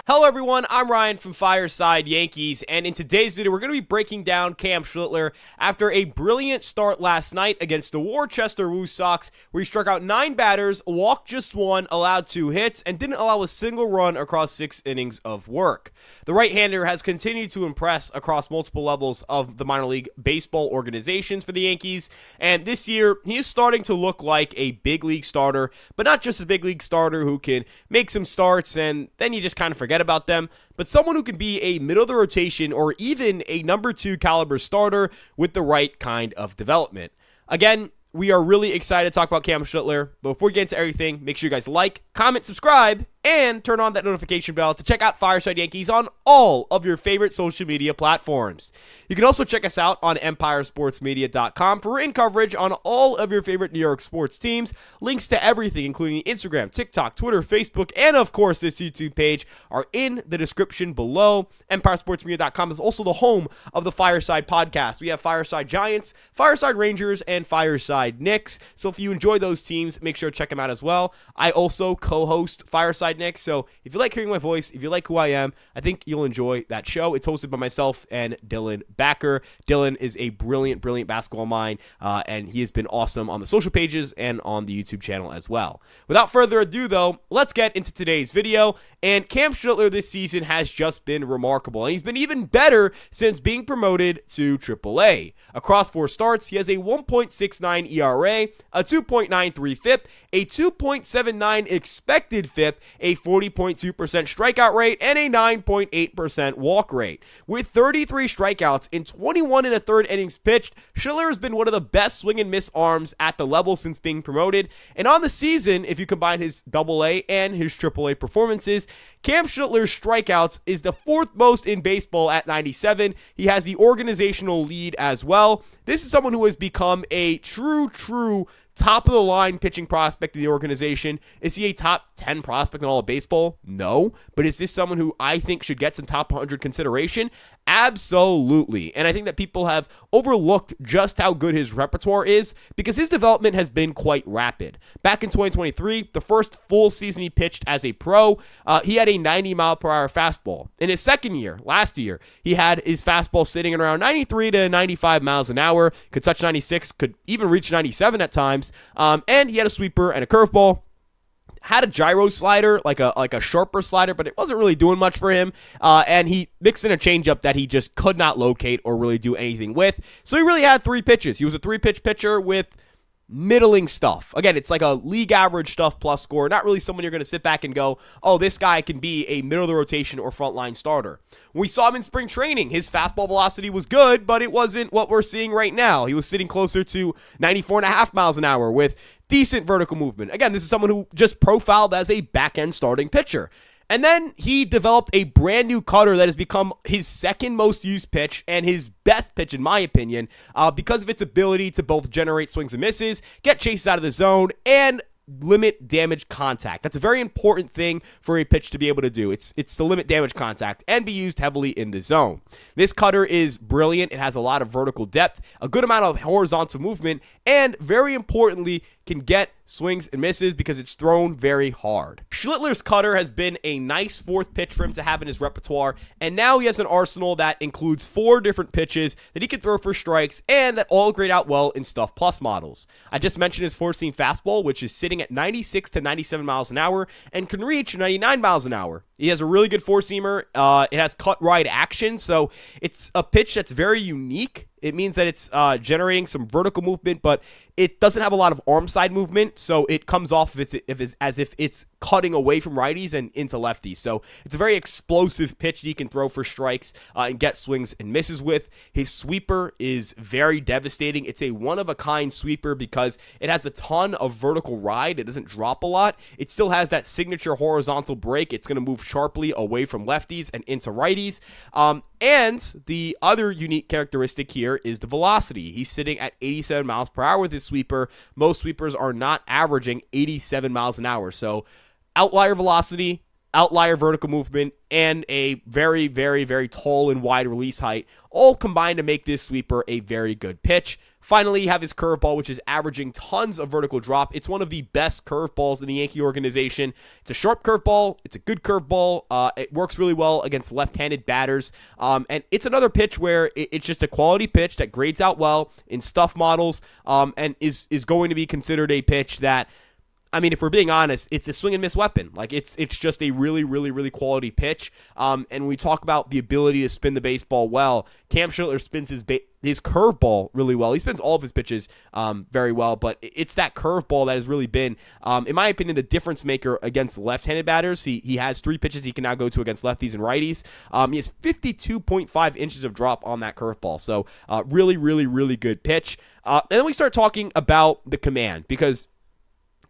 Hello everyone, I'm Ryan from Fireside Yankees, and in today's video, we're going to be breaking down Cam Schlittler after a brilliant start last night against the Worcester Woo Sox, where he struck out 9 batters, walked just 1, allowed 2 hits, and didn't allow a single run across 6 innings of work. The right-hander has continued to impress across multiple levels of the minor league baseball organizations for the Yankees, and this year, he is starting to look like a big league starter, but not just a big league starter who can make some starts and then you just kind of forget about them, but someone who can be a middle of the rotation or even a number 2 caliber starter with the right kind of development. Again, we are really excited to talk about Cam Schlittler, but before we get into everything, make sure you guys like, comment, subscribe, and turn on that notification bell to check out Fireside Yankees on all of your favorite social media platforms. You can also check us out on EmpireSportsMedia.com for written coverage on all of your favorite New York sports teams. Links to everything, including Instagram, TikTok, Twitter, Facebook, and of course this YouTube page, are in the description below. EmpireSportsMedia.com is also the home of the Fireside podcast. We have Fireside Giants, Fireside Rangers, and Fireside Knicks. So if you enjoy those teams, make sure to check them out as well. I also co-host Fireside Knicks, so if you like hearing my voice, if you like who I am, I think you'll enjoy that show. It's hosted by myself and Dylan Backer. Dylan is a brilliant basketball mind, and he has been awesome on the social pages and on the YouTube channel as well. Without further ado, though, let's get into today's video. And Cam Schlittler this season has just been remarkable, and he's been even better since being promoted to AAA. Across 4 starts, he has a 1.69 ERA, a 2.93 FIP, a 2.79 expected FIP, a 40.2% strikeout rate, and a 9.8% walk rate. With 33 strikeouts in 21 1/3 innings pitched, Schlittler has been one of the best swing and miss arms at the level since being promoted. And on the season, if you combine his AA and his AAA performances, Cam Schlittler's strikeouts is the 4th most in baseball at 97. He has the organizational lead as well. This is someone who has become a true top-of-the-line pitching prospect in the organization. Is he a top 10 prospect in all of baseball? No. But is this someone who I think should get some top 100 consideration? Absolutely. And I think that people have overlooked just how good his repertoire is because his development has been quite rapid. Back in 2023, the first full season he pitched as a pro, he had a 90-mile-per-hour fastball. In his second year, last year, he had his fastball sitting at around 93 to 95 miles an hour, could touch 96, could even reach 97 at times. And he had a sweeper and a curveball. Had a gyro slider, like a sharper slider, but it wasn't really doing much for him. And he mixed in a changeup that he just could not locate or really do anything with. So he really had 3 pitches. He was a 3-pitch pitcher with middling stuff. Again, it's like a league average stuff plus score. Not really someone you're going to sit back and go, oh, this guy can be a middle of the rotation or frontline starter. When we saw him in spring training, his fastball velocity was good, but it wasn't what we're seeing right now. He was sitting closer to 94.5 miles an hour with decent vertical movement. Again, this is someone who just profiled as a back-end starting pitcher. And then he developed a brand new cutter that has become his 2nd most used pitch and his best pitch, in my opinion, because of its ability to both generate swings and misses, get chases out of the zone, and limit damage contact. That's a very important thing for a pitch to be able to do. It's to limit damage contact and be used heavily in the zone. This cutter is brilliant. It has a lot of vertical depth, a good amount of horizontal movement, and very importantly, can get swings and misses because it's thrown very hard. Schlittler's cutter has been a nice 4th pitch for him to have in his repertoire, and now he has an arsenal that includes 4 different pitches that he can throw for strikes and that all grade out well in Stuff Plus models. I just mentioned his 4-seam fastball, which is sitting at 96 to 97 miles an hour and can reach 99 miles an hour. He has a really good 4-seamer. It has cut ride action, so it's a pitch that's very unique. It means that it's generating some vertical movement, but it doesn't have a lot of arm side movement, so it comes off as if it's cutting away from righties and into lefties. So it's a very explosive pitch that he can throw for strikes and get swings and misses with. His sweeper is very devastating. It's a one-of-a-kind sweeper because it has a ton of vertical ride. It doesn't drop a lot. It still has that signature horizontal break. It's going to move sharply away from lefties and into righties. And the other unique characteristic here is the velocity. He's sitting at 87 miles per hour with his sweeper. Most sweepers are not averaging 87 miles an hour. So outlier velocity, outlier vertical movement, and a very tall and wide release height all combine to make this sweeper a very good pitch. Finally, you have his curveball, which is averaging tons of vertical drop. It's one of the best curveballs in the Yankee organization. It's a sharp curveball. It's a good curveball. It works really well against left-handed batters. And it's another pitch where it's just a quality pitch that grades out well in stuff models, and is going to be considered a pitch that, I mean, if we're being honest, it's a swing and miss weapon. Like, it's just a really, really, really quality pitch. And when we talk about the ability to spin the baseball well, Cam Schlittler spins his curveball really well. He spins all of his pitches very well, but it's that curveball that has really been, in my opinion, the difference maker against left-handed batters. He has 3 pitches he can now go to against lefties and righties. He has 52.5 inches of drop on that curveball. So really, really, really good pitch. And then we start talking about the command, because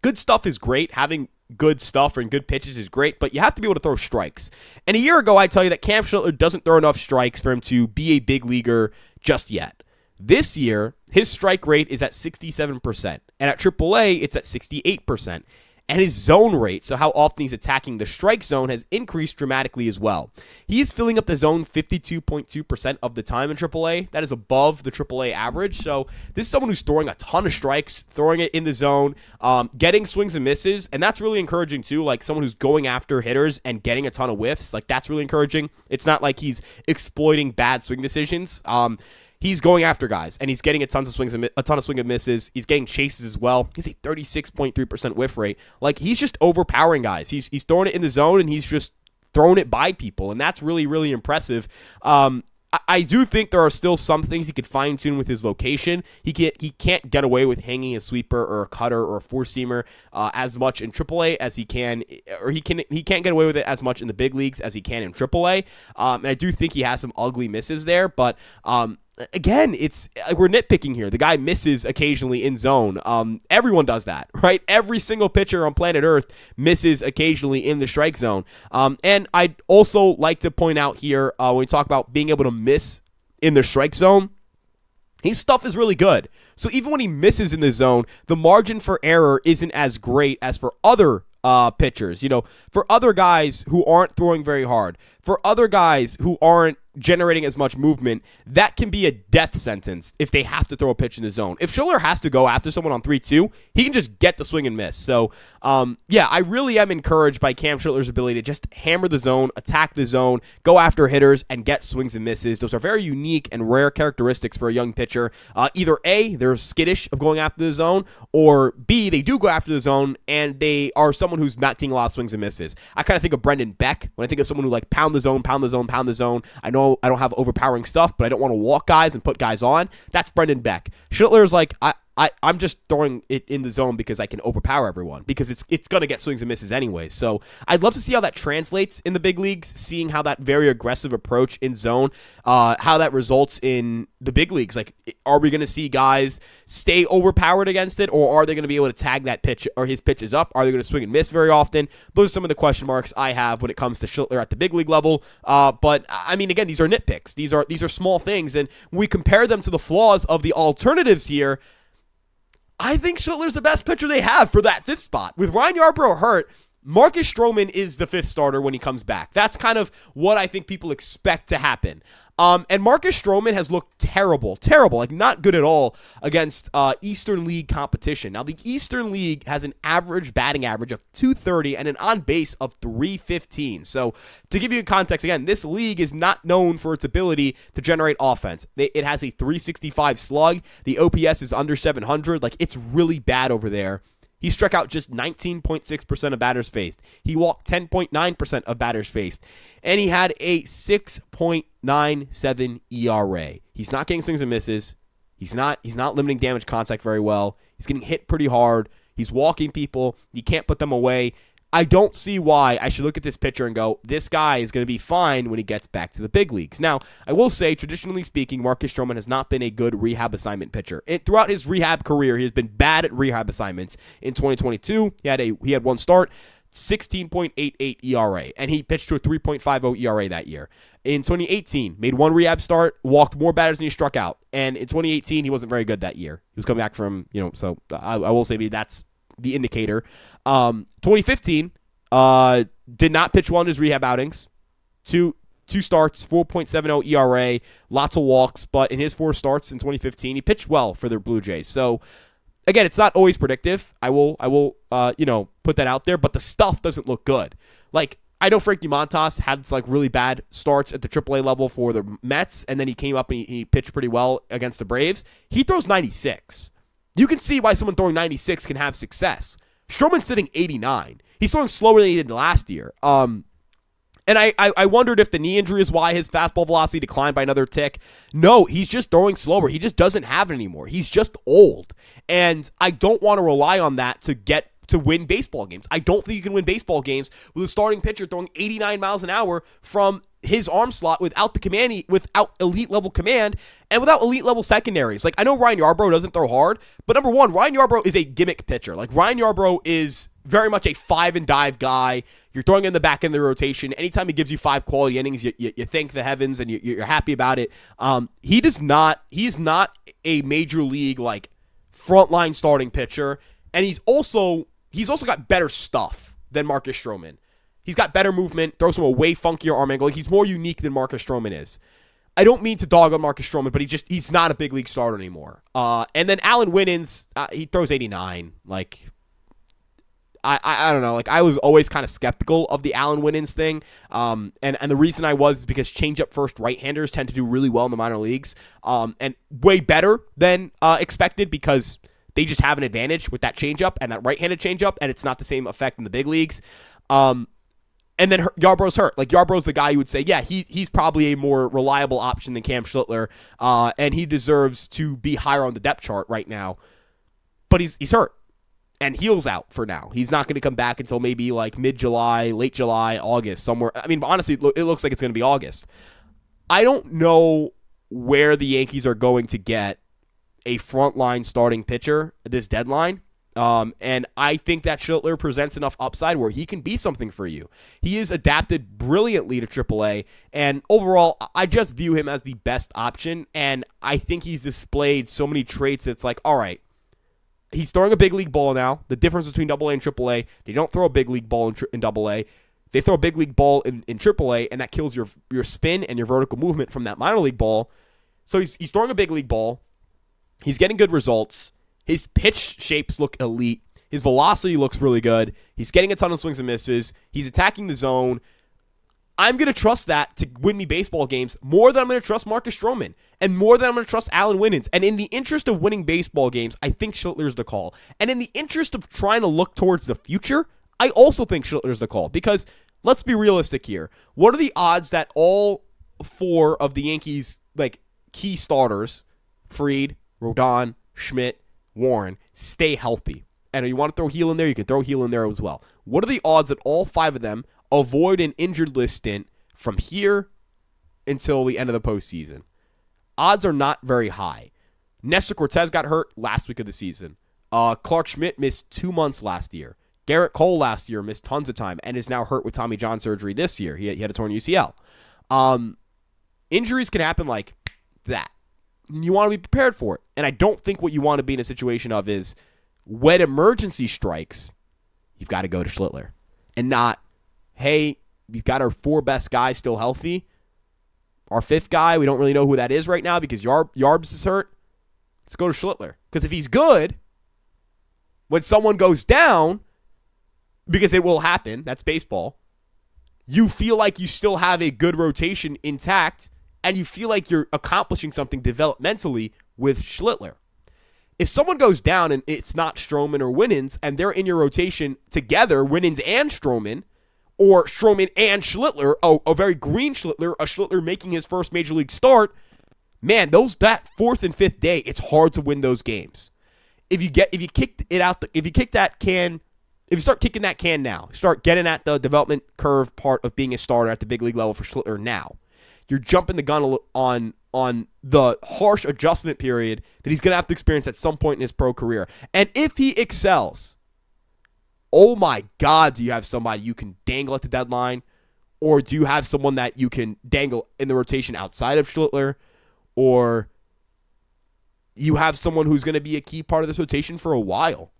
good stuff is great. Having good stuff and good pitches is great, but you have to be able to throw strikes. And a year ago, I tell you that Cam Schlittler doesn't throw enough strikes for him to be a big leaguer just yet. This year, his strike rate is at 67%, and at AAA, it's at 68%. And his zone rate, so how often he's attacking the strike zone, has increased dramatically as well. He is filling up the zone 52.2% of the time in AAA. That is above the AAA average. So this is someone who's throwing a ton of strikes, throwing it in the zone, getting swings and misses, and that's really encouraging too. Like, someone who's going after hitters and getting a ton of whiffs, like, that's really encouraging. It's not like he's exploiting bad swing decisions. He's going after guys, and he's getting a ton of swing and misses. He's getting chases as well. He's a 36.3% whiff rate. Like, he's just overpowering guys. He's throwing it in the zone, and he's just throwing it by people, and that's really, really impressive. I do think there are still some things he could fine-tune with his location. He can't get away with hanging a sweeper or a cutter or a four-seamer as much in AAA as he can, or he can't get away with it as much in the big leagues as he can in AAA. And I do think he has some ugly misses there, but again, we're nitpicking here. The guy misses occasionally in zone. Everyone does that, right? Every single pitcher on planet Earth misses occasionally in the strike zone. And I'd also like to point out here, when we talk about being able to miss in the strike zone, his stuff is really good. So even when he misses in the zone, the margin for error isn't as great as for other pitchers. You know, for other guys who aren't throwing very hard, for other guys who aren't generating as much movement, that can be a death sentence if they have to throw a pitch in the zone. If Schlittler has to go after someone on 3-2, he can just get the swing and miss. So, yeah, I really am encouraged by Cam Schlittler's ability to just hammer the zone, attack the zone, go after hitters, and get swings and misses. Those are very unique and rare characteristics for a young pitcher. Either A, they're skittish of going after the zone, or B, they do go after the zone, and they are someone who's not getting a lot of swings and misses. I kind of think of Brendan Beck when I think of someone who, like, pound the zone, pound the zone, pound the zone. I know I don't have overpowering stuff, but I don't want to walk guys and put guys on. That's Brendan Beck. Schlittler's like, I'm just throwing it in the zone because I can overpower everyone, because it's going to get swings and misses anyway. So I'd love to see how that translates in the big leagues, seeing how that very aggressive approach in zone, how that results in the big leagues. Like, are we going to see guys stay overpowered against it, or are they going to be able to tag that pitch or his pitches up? Are they going to swing and miss very often? Those are some of the question marks I have when it comes to Schlittler at the big league level. But I mean, again, these are nitpicks. These are small things, and when we compare them to the flaws of the alternatives here, I think Schlittler's the best pitcher they have for that 5th spot. With Ryan Yarbrough hurt, Marcus Strowman is the 5th starter when he comes back. That's kind of what I think people expect to happen. And Marcus Strowman has looked terrible, like not good at all against Eastern League competition. Now, the Eastern League has an average batting average of 230 and an on base of 315. So, to give you context, again, this league is not known for its ability to generate offense. It has a 365 slug. The OPS is under 700. Like, it's really bad over there. He struck out just 19.6% of batters faced. He walked 10.9% of batters faced. And he had a 6.97 ERA. He's not getting swings and misses. He's not limiting damage contact very well. He's getting hit pretty hard. He's walking people. You can't put them away. I don't see why I should look at this pitcher and go, this guy is going to be fine when he gets back to the big leagues. Now, I will say, traditionally speaking, Marcus Strowman has not been a good rehab assignment pitcher. Throughout his rehab career, he has been bad at rehab assignments. In 2022, he had one start, 16.88 ERA, and he pitched to a 3.50 ERA that year. In 2018, made one rehab start, walked more batters than he struck out. And in 2018, he wasn't very good that year. He was coming back from, so I will say maybe that's the indicator. 2015, did not pitch well in his rehab outings. 2 starts, 4.70 ERA, lots of walks, but in his 4 starts in 2015, he pitched well for the Blue Jays. So, again, it's not always predictive. I will, put that out there, but the stuff doesn't look good. Like, I know Frankie Montas had really bad starts at the AAA level for the Mets, and then he came up and he pitched pretty well against the Braves. He throws 96. You can see why someone throwing 96 can have success. Strowman's sitting 89. He's throwing slower than he did last year. And I wondered if the knee injury is why his fastball velocity declined by another tick. No, he's just throwing slower. He just doesn't have it anymore. He's just old. And I don't want to rely on that to win baseball games. I don't think you can win baseball games with a starting pitcher throwing 89 miles an hour from his arm slot without elite level command and without elite level secondaries. Like, I know Ryan Yarbrough doesn't throw hard, but number one, Ryan Yarbrough is a gimmick pitcher. Like, Ryan Yarbrough is very much a 5 and dive guy. You're throwing in the back end of the rotation. Anytime he gives you 5 quality innings, you thank the heavens and you're happy about it. He's not a major league frontline starting pitcher, and he's also got better stuff than Marcus Strowman. He's got better movement, throws him a way funkier arm angle. He's more unique than Marcus Strowman is. I don't mean to dog on Marcus Strowman, but he's not a big league starter anymore. And then Alan Winans, he throws 89. I don't know. I was always kind of skeptical of the Alan Winans thing. And the reason I was is because changeup first right-handers tend to do really well in the minor leagues. And way better than expected because they just have an advantage with that changeup and that right-handed changeup, and it's not the same effect in the big leagues. And then Yarbrough's hurt. Yarbrough's the guy you would say, yeah, he's probably a more reliable option than Cam Schlittler, and he deserves to be higher on the depth chart right now. But he's hurt, and Heel's out for now. He's not going to come back until maybe mid-July, late July, August, somewhere. I mean, honestly, it looks like it's going to be August. I don't know where the Yankees are going to get a frontline starting pitcher at this deadline. And I think that Schlittler presents enough upside where he can be something for you. He is adapted brilliantly to AAA, and overall, I just view him as the best option, and I think he's displayed so many traits that's all right, he's throwing a big league ball now. The difference between AA and AAA, they don't throw a big league ball in AA. They throw a big league ball in AAA, and that kills your spin and your vertical movement from that minor league ball. So he's throwing a big league ball. He's getting good results. His pitch shapes look elite. His velocity looks really good. He's getting a ton of swings and misses. He's attacking the zone. I'm going to trust that to win me baseball games more than I'm going to trust Marcus Strowman and more than I'm going to trust Alan Winans. And in the interest of winning baseball games, I think Schlittler's the call. And in the interest of trying to look towards the future, I also think Schlittler's the call because let's be realistic here. What are the odds that all 4 of the Yankees' key starters, Fried, Rodon, Schmidt, Warren, stay healthy? And if you want to throw Heel in there, you can throw Heel in there as well. What are the odds that all 5 of them avoid an injured list stint from here until the end of the postseason? Odds are not very high. Nestor Cortez got hurt last week of the season. Clark Schmidt missed 2 months last year. Garrett Cole last year missed tons of time and is now hurt with Tommy John surgery this year. He had a torn UCL. Injuries can happen like that. You want to be prepared for it. And I don't think what you want to be in a situation of is when emergency strikes, you've got to go to Schlittler. And not, hey, we've got our 4 best guys still healthy. Our 5th guy, we don't really know who that is right now because Yarbs is hurt. Let's go to Schlittler. Because if he's good, when someone goes down, because it will happen, that's baseball, you feel like you still have a good rotation intact and you feel like you're accomplishing something developmentally with Schlittler. If someone goes down and it's not Strowman or Winans and they're in your rotation together, Winans and Strowman, or Strowman and Schlittler, a very green Schlittler, a Schlittler making his first major league start, man, that 4th and 5th day, it's hard to win those games. If you start kicking that can now, start getting at the development curve part of being a starter at the big league level for Schlittler now, you're jumping the gun on the harsh adjustment period that he's going to have to experience at some point in his pro career. And if he excels, oh my God, do you have somebody you can dangle at the deadline? Or do you have someone that you can dangle in the rotation outside of Schlittler? Or you have someone who's going to be a key part of this rotation for a while?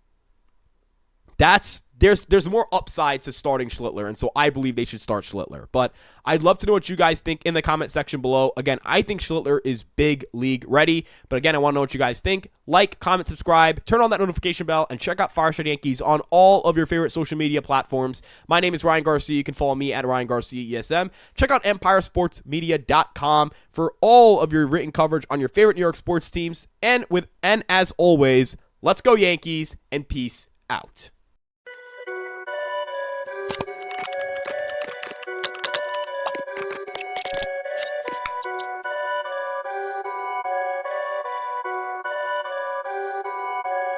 there's more upside to starting Schlittler, and so I believe they should start Schlittler. But I'd love to know what you guys think in the comment section below. Again, I think Schlittler is big league ready, but again, I want to know what you guys think. Like, comment, subscribe, turn on that notification bell, and check out Fireside Yankees on all of your favorite social media platforms. My name is Ryan Garcia. You can follow me at Ryan Garcia ESM. Check out EmpireSportsMedia.com for all of your written coverage on your favorite New York sports teams. And as always, let's go Yankees, and peace out.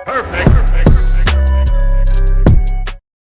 Perfect.